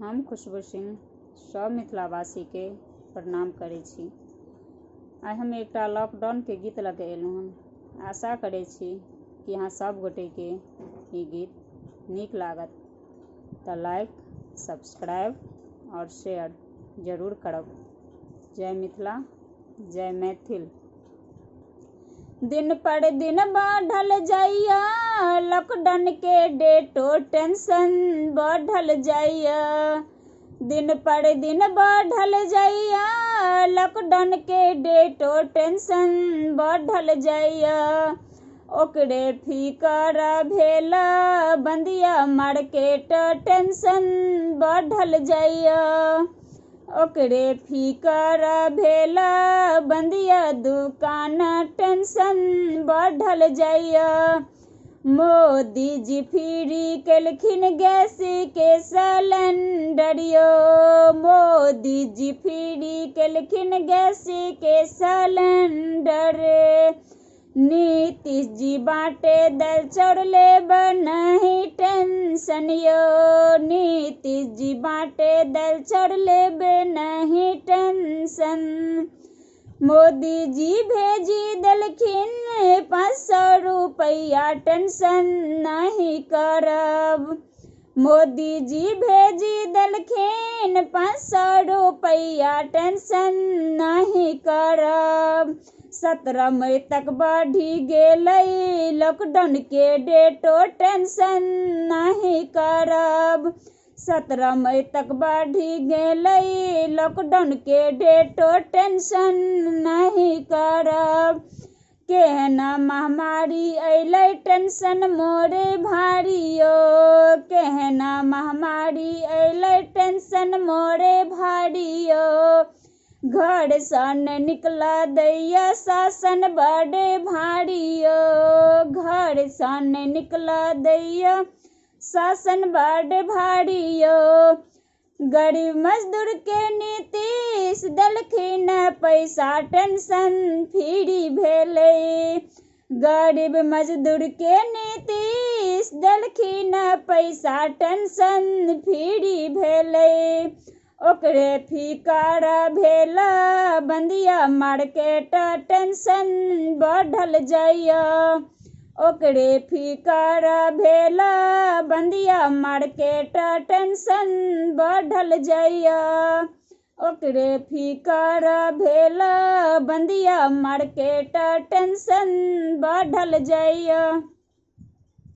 हम खुशबू सिंह सब मिथिलावासी के प्रणाम करै छी। आइ हम एकटा लॉकडाउन के गीत लऽ के एलहुँ हन। आशा करै छी कि अहाँ सब गोटे के ई गीत नीक लागत, तऽ लाइक, सब्सक्राइब और शेयर जरूर करब। जय मिथिला, जय मैथिल। दिन पर दिन बढ़ल जाइया लॉकडाउन के डेटो, टेंशन बढ़ल जाइया। दिन पर दिन बढ़ल जाइया लॉकडाउन के डेटो, टेंशन बढ़ल जाइया। ओकरे फिकर भेला बंदिया मार्केट, टेंशन बढ़ल जाइया। ओकरे फिकर भेला बंदिया दुकान, टेंशन बढ़ल जाइया। मोदी जी फ्री केलखिन गैस के सिलेंडर यो, मोदी जी फ्री केलखिन गैस के सिलेंडर। नीतीश जी बाटे दल चढ़ लेब नहीं टेंशन यो, नीतीश जी बाटे दल चढ़ लेब नहीं टेंशन। मोदी जी भेजी देलखिन 500 रुपया, टेंशन नहीं करब। मोदी जी भेजी देलखिन 500 रुपया, टेंशन नहीं करब। 17 मई तक बढ़ी गेलै लॉकडाउन के डेटो, टेंशन नहीं करब। 17 मई तक बढ़ी गेलै लॉकडाउन के डेटो, टेंशन नहीं करब। केहना महामारी अइलै टेंशन मोरे भारी यो, केहना महामारी अइलै टेंशन मोरे भारी यो। घर सँ न निकला दैया शासन बड़े भारी यो, घर सँ न निकला दैया शासन बड़े भारी यो। गरीब मजदूर के नीतीश देलखिन पैसा, टेंशन फ्री भेलै। गरीब मजदूर के नीतीश देलखिन पैसा, टेंशन फ्री भेलै। ओकरे फिकर भेला बंदिया मार्केट, टेंशन बढ़ल जाइया। ओकरे फिकर भेला बंदिया मार्केट, टेंशन बढ़ल जाइया। ओकरे फिकर भेला बंदिया मार्केट, टेंशन बढ़ल जाइया।